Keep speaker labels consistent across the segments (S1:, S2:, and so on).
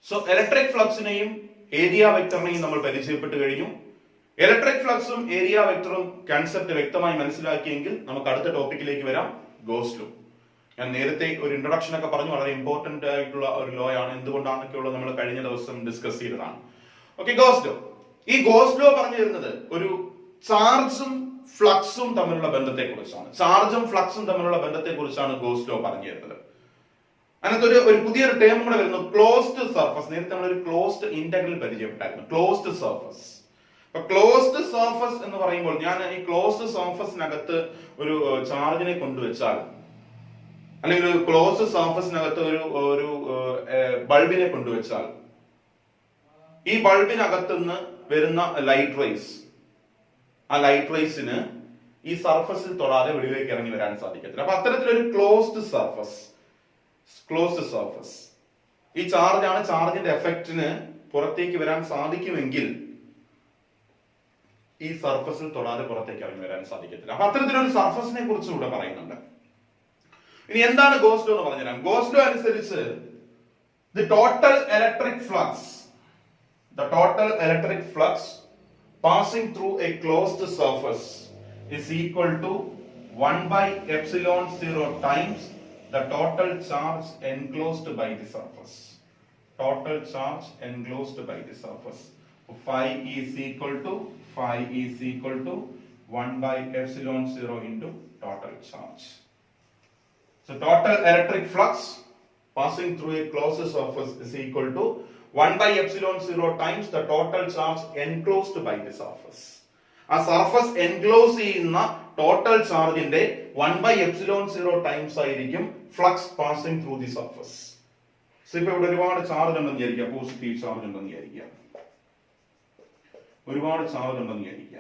S1: So electric ഫ്ലക്സിനെയും area വെക്ടറിനെയും നമ്മൾ പരിചയപ്പെട്ടു കഴിഞ്ഞു. ഇലക്ട്രിക് ഫ്ലക്സും ഏരിയ വെക്ടറും കൺസെപ്റ്റ് വ്യക്തമായി മനസ്സിലാക്കിയെങ്കിൽ നമുക്ക് അടുത്ത ടോപ്പിക്കിലേക്ക് വരാം, ഗോസ് ലോ. ഞാൻ നേരത്തെ ഒരു ഇൻട്രൊഡക്ഷൻ ഒക്കെ പറഞ്ഞു, വളരെ ഇമ്പോർട്ടന്റ് ആയിട്ടുള്ള ഒരു ലോ ആണ്. എന്തുകൊണ്ടാണെന്നൊക്കെയുള്ള നമ്മൾ കഴിഞ്ഞ ദിവസം ഡിസ്കസ് ചെയ്തതാണ്. Okay, goes law. ഈ ഗോസ് ലോ പറഞ്ഞു തരുന്നത് ഒരു ചാർജും ഫ്ലക്സും തമ്മിലുള്ള ബന്ധത്തെ കുറിച്ചാണ്. ചാർജും ഫ്ലക്സും തമ്മിലുള്ള ബന്ധത്തെ കുറിച്ചാണ് ഗോസ് ലോ പറഞ്ഞു തരുന്നത്. അതിനകത്ത് ഒരു പുതിയൊരു ടേം കൂടെ വരുന്നു, ക്ലോസ്ഡ് സർഫസ്. നേരത്തെ നമ്മൾ ഒരു ക്ലോസ്ഡ് ഇന്റഗ്രൽ പരിചയപ്പെട്ടായിരുന്നു, ക്ലോസ്ഡ് സർഫസ്. അപ്പൊ ക്ലോസ്ഡ് സർഫസ് എന്ന് പറയുമ്പോൾ ഞാൻ ഈ ക്ലോസ്ഡ് സർഫസിനകത്ത് ഒരു ചാർജിനെ കൊണ്ടുവച്ചാൽ, അല്ലെങ്കിൽ ഒരു ക്ലോസ്ഡ് സർഫസിനകത്ത് ഒരു ബൾബിനെ കൊണ്ടുവച്ചാൽ, ഈ ബൾബിനകത്തുനിന്ന് വരുന്ന ലൈറ്റ് റേസ്, ആ ലൈറ്റ് റേസിന് ഈ സർഫസിൽ തൊടാതെ വെളിയിലേക്ക് ഇറങ്ങി വരാൻ സാധിക്കത്തില്ല. അപ്പൊ അത്തരത്തിലൊരു ക്ലോസ്ഡ് സർഫസ്, ഈ ചാർജാണ്, ചാർജിന്റെ എഫക്റ്റിന് പുറത്തേക്ക് വരാൻ സാധിക്കുമെങ്കിൽ ഈ സർഫസിൽ തൊടാതെ പുറത്തേക്ക് ഇറങ്ങി വരാൻ സാധിക്കത്തില്ല. അപ്പൊ അത്തരത്തിലൊരു സർഫസിനെ കുറിച്ച് ഇവിടെ പറയുന്നുണ്ട്. ഇനി എന്താണ് ഗോസ് ലോ എന്ന് പറഞ്ഞുതരാം. ഗോസ് ലോ അനുസരിച്ച് the total electric flux passing through a closed surface is equal to 1 by epsilon 0 times the total charge enclosed by the surface. Total charge enclosed by the surface. Phi is equal to 1 by epsilon 0 into total charge. So total electric flux passing through a closed surface is equal to 1 by epsilon 0 times the total charge enclosed by the surface. ആ surface enclose ചെയ്യുന്ന total ചാർജിന്റെ 1 by epsilon 0 times ആയിരിക്കും flux passing through the surface. So ഇപ്പൊ ഇവിടെ ഒരുപാട് charge ഉണ്ടെന്ന് വിചാരിക്കുക, positive charge ഉണ്ടെന്ന് വിചാരിക്കുക, ഒരുപാട് ചാർജ് ഉണ്ടെന്ന് വിചാരിക്കുക.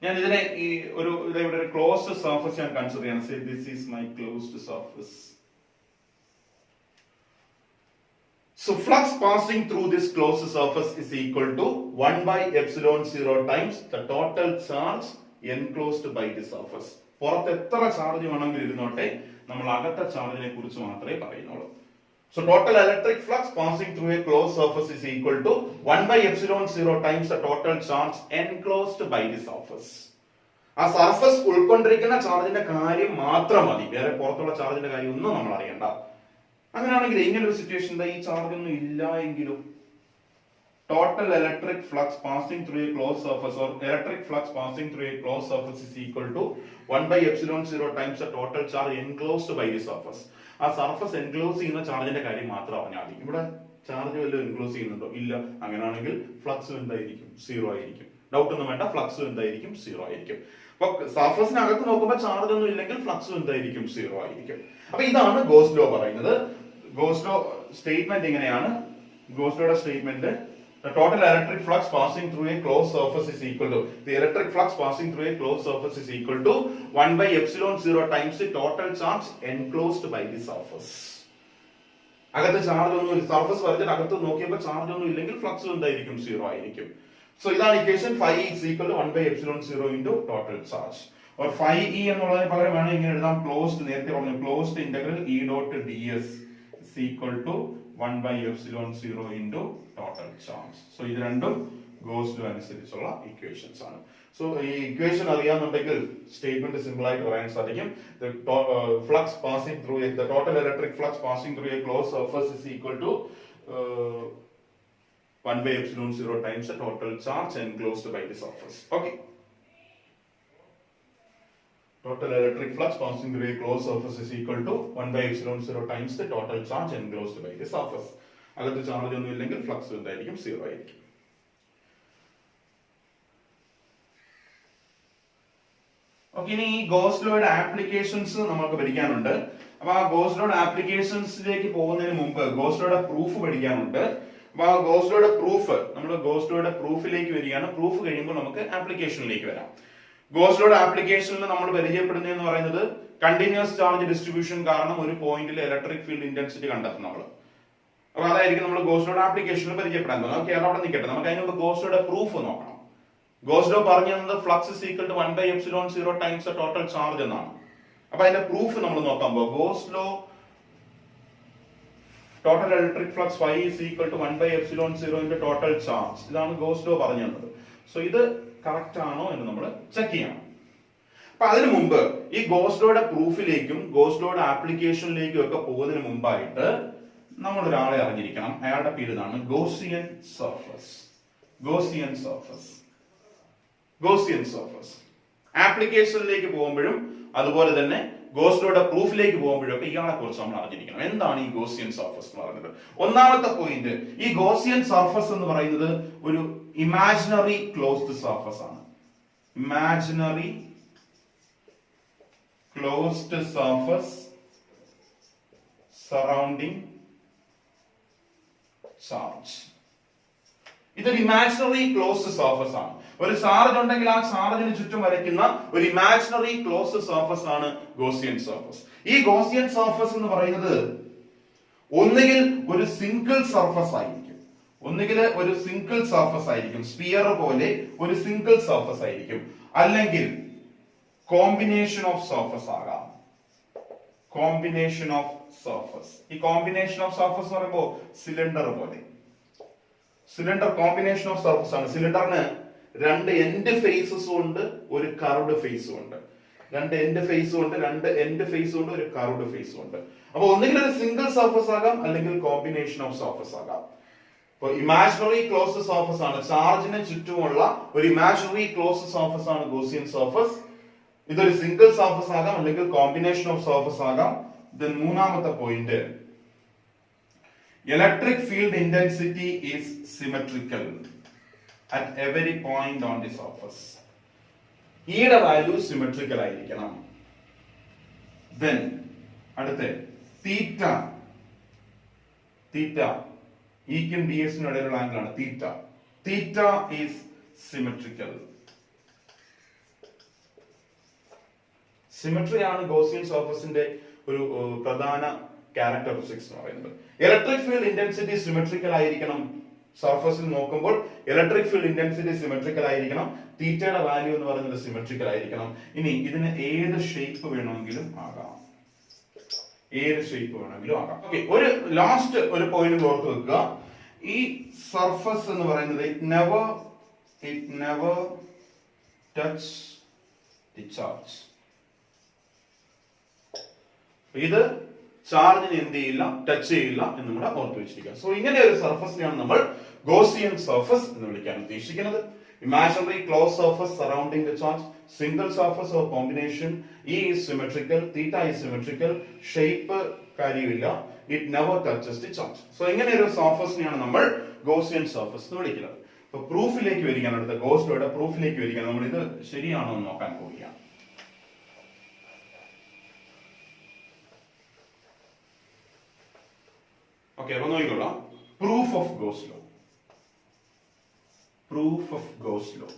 S1: ഞാൻ ഇതിനെ ഇവിടെ ഒരു ക്ലോസ്ഡ് സർഫസ് ഞാൻ കൺസിഡർ ചെയ്യണം. Say this is my closed surface. So flux passing through this closed surface is equal to 1 by epsilon 0 times the total charge enclosed by the surface. പുറത്ത് എത്ര ചാർജ് വേണമെങ്കിൽ ഇരുന്നോട്ടെ, നമ്മൾ അകത്തെ ചാർജിനെ കുറിച്ച് മാത്രമേ പറയുന്നുള്ളൂ. So total electric flux passing through a closed surface is equal to 1 by epsilon 0 times the total charge enclosed by the surface. ആ സർഫസ് ഉൾക്കൊണ്ടിരിക്കുന്ന ചാർജിന്റെ കാര്യം മാത്രം മതി, വേറെ പുറത്തുള്ള ചാർജിന്റെ കാര്യം ഒന്നും നമ്മൾ അറിയണ്ട. അങ്ങനെയാണെങ്കിൽ ഇങ്ങനെ ഒരു സിറ്റുവേഷൻ, ഈ ചാർജ് ഒന്നും ഇല്ല എങ്കിലും total electric flux passing through a close surface or electric flux passing through a close surface is equal to 1 by epsilon 0 times the total charge enclosed by the surface. ആ surface enclose ചെയ്യുന്ന ചാർജിന്റെ കാര്യം മാത്രം അറിഞ്ഞാൽ മതി. ഇവിടെ charge വല്ലതും enclose ചെയ്യുന്നുണ്ടോ? ഇല്ല. അങ്ങനെയാണെങ്കിൽ ഫ്ലക്സ് എന്തായിരിക്കും? 0 ആയിരിക്കും. ഡൗട്ട് ഒന്നും വേണ്ട, ഫ്ലക്സ് എന്തായിരിക്കും? 0 ആയിരിക്കും. അപ്പൊ സർഫസിനകത്ത് നോക്കുമ്പോൾ ചാർജ് ഒന്നും ഇല്ലെങ്കിൽ ഫ്ലക്സ് എന്തായിരിക്കും? 0 ആയിരിക്കും. അപ്പൊ ഇതാണ് ഗോസ് ലോ പറയുന്നത്. ഗോസ് ലോ സ്റ്റേറ്റ്മെന്റ് ഇങ്ങനെയാണ്. ഗോസ് ലോയുടെ statement, the total electric flux passing through a closed surface is equal to, the electric flux passing through a closed surface is equal to 1 by epsilon 0 times the total charge enclosed by the surface. അകത്ത് charge ഒന്നും, surface വരച്ചിട്ട് അകത്ത് നോക്കിയപ്പോൾ charge ഒന്നും ഇല്ലെങ്കിൽ flux എന്തായിരിക്കും? 0 ആയിരിക്കും. So ഇതാണ് equation. phi is equal to 1 by epsilon 0 into total charge. or phi e എന്നുള്ളതിന് പകരം വേണം ഇങ്ങനെ എഴുതാം, ക്ലോസ്ഡ്, നേരത്തെ പറഞ്ഞു closed integral E dot ds is equal to 1 by epsilon 0 into total charge. So ഇത് രണ്ടും ഗോസ് ലോ അനുസരിച്ചുള്ള ഇക്വേഷൻസ് ആണ്. സോ ഈ ഇക്വേഷൻ അറിയാന്നുണ്ടെങ്കിൽ സ്റ്റേറ്റ്മെന്റ് സിമ്പിൾ ആയിട്ട് പറയാൻ സാധിക്കും. The flux passing through the total electric flux passing through a closed surface is equal to 1 by epsilon 0 times the total charge enclosed by the surface. Okay. Total electric flux passing through a closed surface is equal to 1 by epsilon 0 times the total charge enclosed by the surface. അകത്ത് charge ഒന്നും ഇല്ലെങ്കിൽ flux എന്തായിരിക്കും? 0 ആയിരിക്കും. Okay, ഇനി ഈ goes ലോയുടെ applications നമുക്ക് പഠിക്കാനുണ്ട്. അപ്പൊ ആ ഗോസ് ലോയുടെ ആപ്ലിക്കേഷൻസിലേക്ക് പോകുന്നതിന് മുമ്പ് ഗോസ് ലോയുടെ പ്രൂഫ് പഠിക്കാനുണ്ട്. അപ്പൊ ആ ഗോസ് ലോയുടെ പ്രൂഫ്, നമ്മൾ ഗോസ് ലോയുടെ പ്രൂഫിലേക്ക് വരികയാണ്. പ്രൂഫ് കഴിയുമ്പോൾ നമുക്ക് ആപ്ലിക്കേഷനിലേക്ക് വരാം. ഗോസ് ലോയുടെ ആപ്ലിക്കേഷനിൽ നമ്മൾ പരിചയപ്പെടുന്നതെന്ന് പറയുന്നത് കണ്ടിന്യൂസ് ചാർജ് ഡിസ്ട്രിബ്യൂഷൻ കാരണം ഒരു പോയിന്റിൽ ഇലക്ട്രിക് ഫീൽഡ് ഇന്റൻസിറ്റി കണ്ടെത്തും നമ്മൾ. അപ്പൊ അതായിരിക്കും നമ്മൾ ഗോസ് ലോയുടെ ആപ്ലിക്കേഷനിൽ പരിചയപ്പെടാൻ പോകുന്നത്. ഓക്കെ, അതവിടെ നിൽക്കട്ടെ. നമുക്ക് അതിന് മുമ്പ് ഗോസ് ലോയുടെ പ്രൂഫ് നോക്കണം. ഗോസ് ലോ പറഞ്ഞു തന്നത് flux is equal to 1 by epsilon 0 times the total charge എന്നാണ്. അപ്പൊ അതിന്റെ പ്രൂഫ് നമ്മൾ നോക്കാൻ പോകും. Gauss law total electric flux phi is equal to 1 by epsilon 0 into total charge. ഇതാണ് ഗോസ് ലോ പറഞ്ഞു തന്നത്. സോ ഇത് കറക്റ്റ് ആണോ എന്ന് നമ്മൾ ചെക്ക് ചെയ്യണം. അപ്പൊ അതിനു മുമ്പ് ഈ ഗോസ് ലോയുടെ പ്രൂഫിലേക്കും ഗോസ് ലോയുടെ ആപ്ലിക്കേഷനിലേക്കും ഒക്കെ പോകുന്നതിന് മുമ്പായിട്ട് നമ്മൾ ഒരാളെ അറിഞ്ഞിരിക്കണം. അയാളുടെ പേര് ഇതാണ്, Gaussian surface. Gaussian surface, Gaussian surface. ആപ്ലിക്കേഷനിലേക്ക് പോകുമ്പോഴും അതുപോലെ തന്നെ ഗോസ് ലോയുടെ പ്രൂഫിലേക്ക് പോകുമ്പോഴൊക്കെ ഇയാളെ കുറിച്ച് നമ്മൾ അറിഞ്ഞിരിക്കണം. എന്താണ് ഈ ഗോസിയൻ സർഫസ് എന്ന് പറയുന്നത്? ഒന്നാമത്തെ പോയിന്റ്, ഈ ഗോസിയൻ സർഫസ് എന്ന് പറയുന്നത് ഒരു ഇമാജിനറി ക്ലോസ്ഡ് സർഫസ് ആണ്. Imaginary closed surface surrounding charge. ഇതൊരു ഇമാജിനറി ക്ലോസ്ഡ് സർഫസ് ആണ്. ഒരു ചാർജ് ഉണ്ടെങ്കിൽ ആ ചാർജിന് ചുറ്റും വരയ്ക്കുന്ന ഒരു ഇമാജിനറി ക്ലോസ്ഡ് സർഫസ് ആണ് ഗോസിയൻ സർഫസ്. ഈ ഗോസിയൻ സർഫസ് എന്ന് പറയുന്നത് ഒന്നുകിൽ ഒരു സിംഗിൾ സർഫസ് ആയിരിക്കും, ഒന്നുകിൽ ഒരു സിംഗിൾ സർഫസ് ആയിരിക്കും, സ്പിയർ പോലെ ഒരു സിംഗിൾ സർഫസ് ആയിരിക്കും, അല്ലെങ്കിൽ കോമ്പിനേഷൻ ഓഫ് സർഫസ് ആകാം. Combination of surface. ഈ കോമ്പിനേഷൻ ഓഫ് സർഫസ് എന്ന് പറയുമ്പോൾ സിലിണ്ടർ പോലെ, സിലിണ്ടർ കോമ്പിനേഷൻ ഓഫ് സർഫസ് ആണ്. സിലിണ്ടറിന് രണ്ട് എൻഡ് ഫേസസും ഉണ്ട്, ഒരു കർവ്ഡ് ഫേസും ഉണ്ട്. രണ്ട് എൻഡ് ഫേസും ഉണ്ട്, രണ്ട് എൻഡ് ഫേസും ഉണ്ട്, ഒരു കർവ്ഡ് ഫേസും ഉണ്ട്. അപ്പൊ ഒന്നുകിൽ ഒരു സിംഗിൾ സർഫസ് ആകാം, അല്ലെങ്കിൽ കോമ്പിനേഷൻ ഓഫ് സർഫസ് ആകാം. ഇപ്പൊ ഇമാജിനറി ക്ലോസ്ഡ് സർഫസ് ആണ്, ചാർജിന് ചുറ്റുമുള്ള ഒരു ഇമാജിനറി ക്ലോസ്ഡ് സർഫസ് ആണ് ഗോസിയൻ സർഫസ്. ഇതൊരു സിംഗിൾ സർഫസ് ആകാം, അല്ലെങ്കിൽ കോമ്പിനേഷൻ ഓഫ് സർഫസ് ആകാം. ദെൻ മൂന്നാമത്തെ point, electric field intensity is symmetrical at every point on the surface. ഈയുടെ വാല്യൂ സിമെട്രിക്കൽ ആയിരിക്കണം. Then അടുത്ത തീറ്റ, തീറ്റ ഇക്കും ഡിഎസിനും ഇടയിലുള്ള ആംഗിൾ ആണ് theta. Theta is symmetrical. Symmetry ആണ് ഗോസിയൻ സർഫസിന്റെ ഒരു പ്രധാന ക്യാരക്ടറിസ്റ്റിക്സ് എന്ന് പറയുന്നത്. ഇലക്ട്രിക് ഫീൽഡ് ഇന്റൻസിറ്റി സിമെട്രിക്കൽ ആയിരിക്കണം. സർഫസിൽ നോക്കുമ്പോൾ ഇലക്ട്രിക് ഫീൽഡ് ഇന്റൻസിറ്റി സിമെട്രിക്കൽ ആയിരിക്കണം. തീറ്റയുടെ വാല്യൂ എന്ന് പറയുന്നത് സിമെട്രിക്കൽ ആയിരിക്കണം. ഇനി ഇതിന് ഏത് ഷേപ്പ് വേണമെങ്കിലും ആകാം, ഏത് ഷേപ്പ് വേണമെങ്കിലും ആകാം. ഓക്കെ, ഒരു ലാസ്റ്റ് ഒരു പോയിന്റ് ഓർത്ത് വെക്കുക. ഈ സർഫസ് എന്ന് പറയുന്നത് it never touch the charge. ഇത് ചാർജിന് എന്ത് ചെയ്യില്ല, ടച്ച് ചെയ്യില്ല എന്ന് നമ്മൾ ഓർത്ത് വെച്ചിരിക്കുക. സോ ഇങ്ങനെ ഒരു സർഫസിനെയാണ് നമ്മൾ ഗോസിയൻ സർഫസ് എന്ന് വിളിക്കാൻ ഉദ്ദേശിക്കുന്നത്. Imaginary close surface surrounding the charge, single surface or combination. E is symmetrical, theta is symmetrical, shape കാര്യമില്ല, it never touches the charge. So ഇങ്ങനെ ഒരു സർഫസിനെയാണ് നമ്മൾ ഗോസിയൻ സർഫസ് എന്ന് വിളിക്കുന്നത്. ഇപ്പൊ പ്രൂഫിലേക്ക് വരികയാണ്, അടുത്ത ഗോസ് ലോയുടെ പ്രൂഫിലേക്ക് വരികയാണ്. നമ്മൾ ഇത് ശരിയാണോ എന്ന് നോക്കാൻ പോവുകയാണ്. ഓക്കെ, അപ്പൊ നോക്കിക്കോളാം. Proof of goes law. Proof of goes law.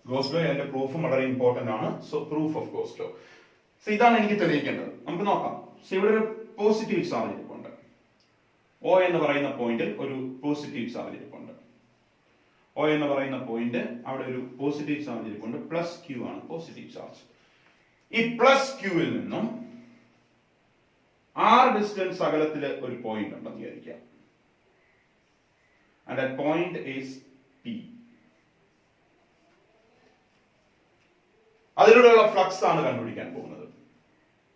S1: Goes law അതിന്റെ പ്രൂഫും വളരെ ഇമ്പോർട്ടന്റ് ആണ്. So proof of goes law. So ഇതാണ് എനിക്ക് തെളിയിക്കേണ്ടത്. നമുക്ക് നോക്കാം. സോ ഇവിടെ ഒരു പോസിറ്റീവ് ചാർജ് ഇരിപ്പുണ്ട്. O എന്ന് പറയുന്ന പോയിന്റിൽ ഒരു പോസിറ്റീവ് ചാർജ് ഇരിപ്പുണ്ട്. O എന്ന് പറയുന്ന പോയിന്റ് അവിടെ ഒരു പോസിറ്റീവ് ചാർജ് ഇരിപ്പുണ്ട്. പ്ലസ് ക്യൂ ആണ് പോസിറ്റീവ് ചാർജ്. ഈ പ്ലസ് ക്യൂവിൽ നിന്നും r ഡിസ്റ്റൻസ് അകലത്തില് ഒരു പോയിന്റ് ഉണ്ടെന്ന് വിചാരിക്കാം. And that point is P. അതിലൂടെയുള്ള ഫ്ലക്സ് ആണ് കണ്ടുപിടിക്കാൻ പോകുന്നത്.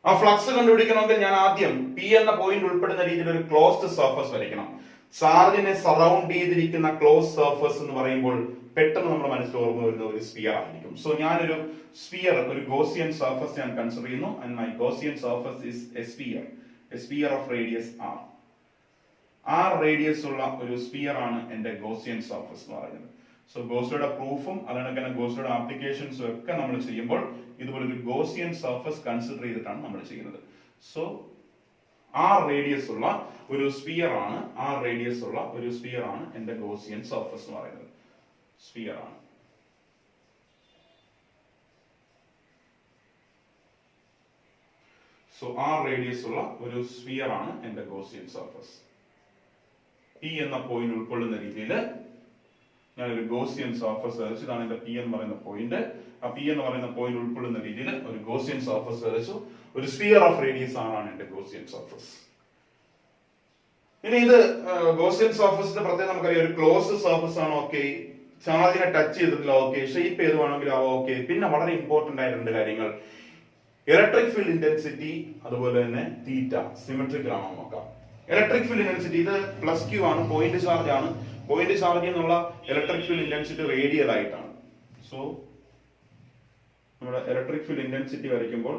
S1: ആ ഫ്ലക്സ് കണ്ടുപിടിക്കണമെങ്കിൽ ഞാൻ ആദ്യം P എന്ന പോയിന്റ് ഉൾപ്പെടുന്ന രീതിയിൽ ഒരു ക്ലോസ്ഡ് സർഫസ് വരയ്ക്കണം. ചാർജിനെ സറൗണ്ട് ചെയ്തിരിക്കുന്ന ക്ലോസ് സർഫസ് എന്ന് പറയുമ്പോൾ പെട്ടെന്ന് നമ്മുടെ മനസ്സിൽ ഓർമ്മ വരുന്ന ഒരു സ്ഫിയർ ആയിരിക്കും. സോ ഞാനൊരു സ്ഫിയർ, ഒരു ഗോസിയൻ സർഫസ് ഞാൻ കൺസിഡർ ചെയ്യുന്നു. And my Gaussian surface is a sphere of radius r. r radius ഉള്ള ഒരു സ്ഫിയർ ആണ് എന്റെ ഗോസിയൻ സർഫസ് എന്ന് പറയുന്നത്. സോ ഗോസ്ലോയുടെ പ്രൂഫും അതുകൊണ്ട് ഗോസ്ലോയുടെ ആപ്ലിക്കേഷൻസും ഒക്കെ നമ്മൾ ചെയ്യുമ്പോൾ ഇതുപോലൊരു ഗോസിയൻ സർഫസ് കൺസിഡർ ചെയ്തിട്ടാണ് നമ്മൾ ചെയ്യുന്നത്. സോ r റേഡിയസ് ഉള്ള ഒരു സ്ഫിയർ ആണ്, r റേഡിയസ് ഉള്ള ഒരു സ്ഫിയർ ആണ് എന്റെ ഗോസിയൻ സർഫസ് എന്ന് പറയുന്നത്. സ്ഫിയർ ആണ്. സോ r റേഡിയസ് ഉള്ള ഒരു സ്ഫിയർ ആണ് എന്റെ ഗോസിയൻ സർഫസ്. P എന്ന പോയിന്റ് ഉൾക്കൊള്ളുന്ന രീതിയിൽ ഞാനൊരു ഗോസിയൻ സർഫസ് വരച്ചു. ഇതാണ് എന്റെ P എന്ന് പറയുന്ന പോയിന്റ്. ആ P എന്ന് പറയുന്ന പോയിന്റ് ഉൾക്കൊള്ളുന്ന രീതിയിൽ ഒരു ഗോസിയൻ സർഫസ് വരച്ചു. ഒരു സ്ഫിയർ ഓഫ് റേഡിയസ് ആണ് എന്റെ ഗോസിയൻ സർഫസ്. ഇനി ഇത് ഗോസിയൻ സർഫസിന്റെ പ്രത്യേകം നമുക്കറിയാം, ഒരു ക്ലോസ് സർഫസ് ആണ്. ഓക്കെ, ചാർജിനെ ടച്ച് ചെയ്തിട്ടില്ല. ഓക്കെ, ഷേപ്പ് ഏത് വേണമെങ്കിലും ആവാം. ഓക്കെ, പിന്നെ വളരെ ഇമ്പോർട്ടന്റ് ആയ രണ്ട് കാര്യങ്ങൾ, ഇലക്ട്രിക് ഫീൽഡ് ഇന്റൻസിറ്റി അതുപോലെ തന്നെ തീറ്റ സിമെട്രിക്കൽ ആണോ നോക്കാം. ഇലക്ട്രിക് ഫീൽഡ് ഇന്റൻസിറ്റി ഇത് പ്ലസ് ക്യൂ ആണ്, പോയിന്റ് ചാർജ് ആണ്. പോയിന്റ് ചാർജ് എന്നുള്ള ഇലക്ട്രിക് ഫീൽഡ് ഇന്റൻസിറ്റി റേഡിയൽ ആയിട്ടാണ്. സോ നമ്മുടെ ഇലക്ട്രിക് ഫീൽഡ് ഇന്റൻസിറ്റി വരയ്ക്കുമ്പോൾ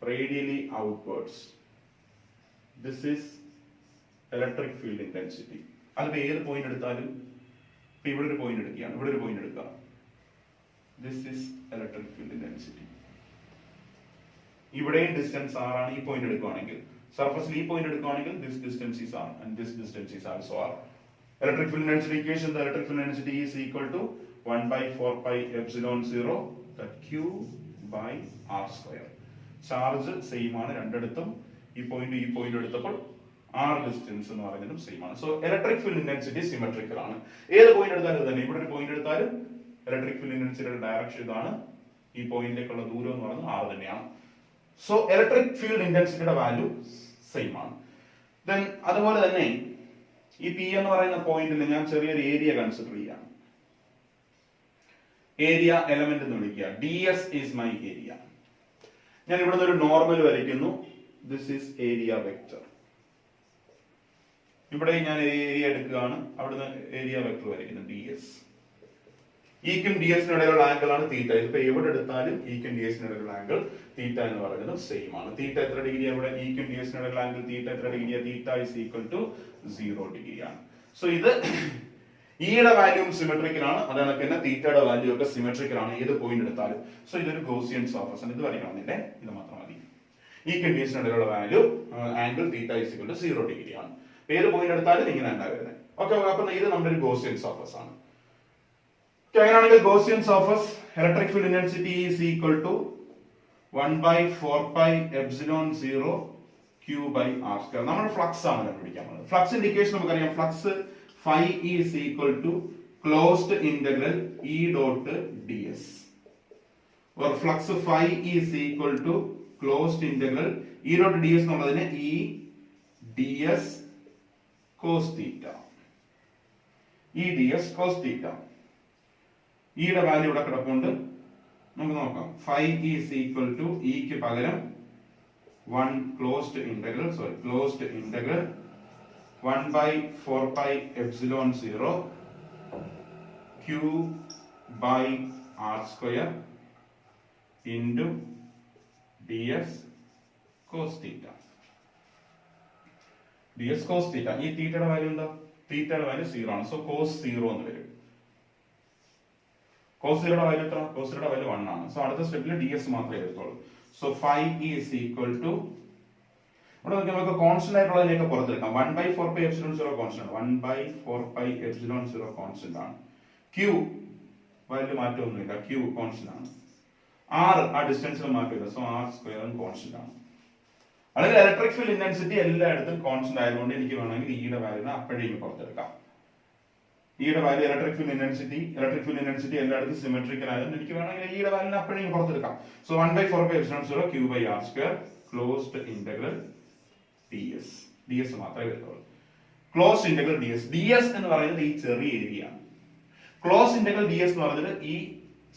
S1: radially outwards, this is electric field intensity. അതിപ്പോ ഏത് പോയിന്റ് എടുത്താലും, ഇപ്പൊ ഇവിടെ ഒരു പോയിന്റ് എടുക്കുകയാണ്, ഇവിടെ ഒരു പോയിന്റ് എടുക്കുക, this is electric field intensity. ഇവിടെയും ഡിസ്റ്റൻസ് r ആണ്. ഈ പോയിന്റ് എടുക്കുകയാണെങ്കിൽ, സർഫസിൽ ഈ പോയിന്റ് എടുക്കുകയാണെങ്കിൽ this distance is r and this distance is also r. Electric field intensity equation, the electric field intensity is equal to 1 by 4 pi epsilon 0 that q by r square. Charge same ആണ് രണ്ടിടത്തും. ഈ point എടുത്തപ്പോൾ r distance എന്ന് പറയുന്നതും same ആണ്. So electric field intensity symmetrical ആണ്. ഏത് point എടുത്താലും തന്നെ, ഇവിടെ ഒരു പോയിന്റ് എടുത്താലും ഇലക്ട്രിക് ഫീൽഡ് ഇന്റൻസിറ്റിയുടെ ഡയറക്ഷൻ ഇതാണ്, ഈ പോയിന്റിലേക്കുള്ള ദൂരം എന്ന് പറയുന്നത് r തന്നെയാണ്. സോ ഇലക്ട്രിക് ഫീൽഡ് ഇന്റൻസിറ്റിയുടെ വാല്യൂ സെയിം ആണ്. ദെൻ അതുപോലെ തന്നെ ഈ പി എന്ന് പറയുന്ന പോയിന്റിൽ ഞാൻ ചെറിയൊരു ഏരിയ കൺസിഡർ ചെയ്യാം. ഏരിയ എലമെന്റ് എന്ന് വിളിക്കുക. ds is my area. ഞാൻ ഇവിടുന്ന് ഒരു നോർമൽ വരയ്ക്കുന്നു. This is area vector. ഇവിടെ ഞാൻ ഏരിയ എടുക്കുകയാണ്, അവിടുന്ന് ഏരിയ വെക്ടർ വരയ്ക്കുന്നു ds. ഈക്കും ഡിഎസിനും ഇടയിലുള്ള ആംഗിൾ ആണ് തീറ്റ. ഇതിപ്പോ എവിടെ എടുത്താലും ഈക്കും ഡിഎസിനും ഇടയിലുള്ള ആംഗിൾ തീറ്റ എന്ന് പറയുന്നത് സെയിം ആണ്. തീറ്റ എത്ര ഡിഗ്രി അവിടെ, ഈക്കും ഡിഎസിനും ഇടയിലുള്ള ആംഗിൾ തീറ്റ എത്ര degree, theta is equal to 0 degree ആണ്. സോ ഇത് ഇയുടെ വാല്യൂം സിമെട്രിക്കൽ ആണ്, അതാണ് തന്നെ തീറ്റയുടെ വാല്യൂ ഒക്കെ സിമെട്രിക്കൽ ആണ് ഏത് പോയിന്റ് എടുത്താലും. സോ ഇതൊരു ഗോസിയൻ സർഫസ് ആണ്. ഇത് വരയ്ക്കണം ഇതിന്റെ, ഇത് മാത്രം മതി. ഈക്കും ഡിഎസിനും ഇടയിലുള്ള value angle theta is equal to 0 degree ആണ്. ഏത് പോയിന്റ് എടുത്താലും ഇങ്ങനെ ഉണ്ടാവുന്നത്. ഓക്കെ, അപ്പൊ ഇത് നമ്മുടെ ഒരു ഗോസിയൻ സർഫസ് ആണ്. അങ്ങനെയാണെങ്കിൽ Gaussian surface electric field intensity is equal to 1 by 4 pi epsilon 0 q by r square. നമ്മൾ ഫ്ലക്സ് ആണ് കണ്ടുപിടിക്കാൻ പോകുന്നത്. ഫ്ലക്സ് ഇൻഡിക്കേഷൻ നമുക്കറിയാം, flux phi is equal to closed integral E dot ds, or flux phi is equal to closed integral E dot ds എന്നുള്ളതിനെ E ds cos theta, E ds cos theta. ഈയുടെ value ഇവിടെ കിടപ്പുണ്ട്, നമുക്ക് നോക്കാം. phi is equal to E ക്ക് പകരം 1 closed integral 1 by 4 pi epsilon 0 q by r square into ds cos theta. ds cos theta, ഈ തീറ്റയുടെ വാല്യൂ എന്താ? തീറ്റയുടെ വാല്യൂ 0 ആണ്. സോ cos 0 എന്ന് വരും. cos 0 യുടെ വാല്യൂ എത്ര? cos 0 യുടെ വാല്യൂ 1 ആണ്. സോ അടുത്ത സ്റ്റെപ്പിൽ ds മാത്രമേ എടുത്തോളൂ. So phi is equal to, ഇവിടെ നമുക്ക് കോൺസ്റ്റന്റ് ആയിട്ടുള്ളതിലേക്ക് പുറത്തെടുക്കാം. 1 by 4 pi epsilon 0 constant, 1 by 4 pi epsilon 0 constant ആണ്. q വാല്യൂ മാറ്റമൊന്നുമില്ല, q കോൺസ്റ്റന്റ് ആണ്. r ആ ഡിസ്റ്റൻസിൽ മാറ്റമില്ല, സോ r സ്ക്വയറും കോൺസ്റ്റന്റ് ആണ്. അല്ലെങ്കിൽ ഇലക്ട്രിക് ഫീൽഡ് ഇന്റൻസിറ്റി എല്ലായിടത്തും കോൺസ്റ്റന്റ് ആയതുകൊണ്ട് എനിക്ക് വേണമെങ്കിൽ ഈയുടെ വാല്യൂനെ അപ്പോഴേക്കും പുറത്തെടുക്കാം. ഈയുടെ വാല്യൂ ഇലക്ട്രിക് ഫീൽഡ് ഇന്റൻസിറ്റി എല്ലായിടത്തും സിമെട്രിക്കൽ ആയതുകൊണ്ട് എനിക്ക് വേണമെങ്കിൽ ഈയുടെ വാല്യൂനെ അപ്പോഴേക്കും പുറത്തെടുക്കാം. So 1 by 4 pi epsilon 0 q by r square closed integral ds മാത്രമേ വരുന്നുള്ളൂ. ക്ലോസ്ഡ് ഇന്റഗ്രൽ ds എന്ന് പറയുന്നത് ഈ ചെറിയ ഏരിയ ആണ്. ക്ലോസ്ഡ് ഇന്റഗ്രൽ ds എന്ന് പറയുന്നത് ഈ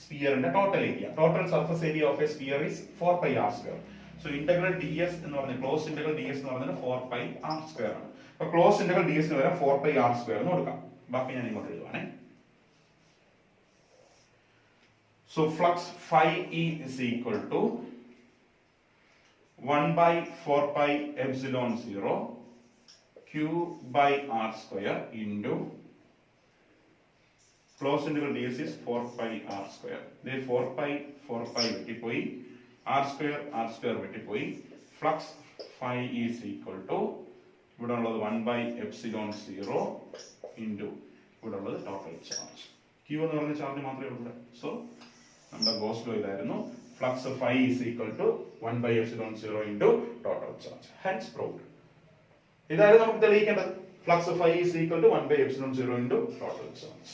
S1: സ്ഫിയറിന്റെ total area. Total surface area of a sphere is 4 pi r square. So integral ds എന്ന് പറയുന്നത്, ക്ലോസ്ഡ് ഇന്റഗ്രൽ ds എന്ന് പറയുന്നത് 4 pi r square ആണ്. അപ്പോൾ ക്ലോസ്ഡ് ഇന്റഗ്രൽ ds ന് പകരം 4 pi r square എന്ന് കൊടുക്കാം. ബാക്കി ഞാൻ ഇങ്ങോട്ട് എഴുതുവാണേ. So flux phi e is equal to 1 by 4 pi epsilon 0 q by r square into closed integral ds is 4 pi r square. There 4 pi വെട്ടിപ്പോയി, r square വെട്ടിപ്പോയി. flux phi is equal to, ഇവിടെ ഉള്ളത് 1 by epsilon 0 into ഇവിടെ ഉള്ളത് total charge. q എന്ന് പറയുന്ന charge മാത്രമേ ഉള്ളൂ. So നമ്മുടെ goes law ഇതായിരുന്നു. Flux phi is equal to 1 by epsilon 0 into total charge. Hence proved. ഇതായിരുന്നു നമുക്ക് തെളിയിക്കേണ്ടത്. Flux phi is equal to 1 by epsilon 0 into total charge.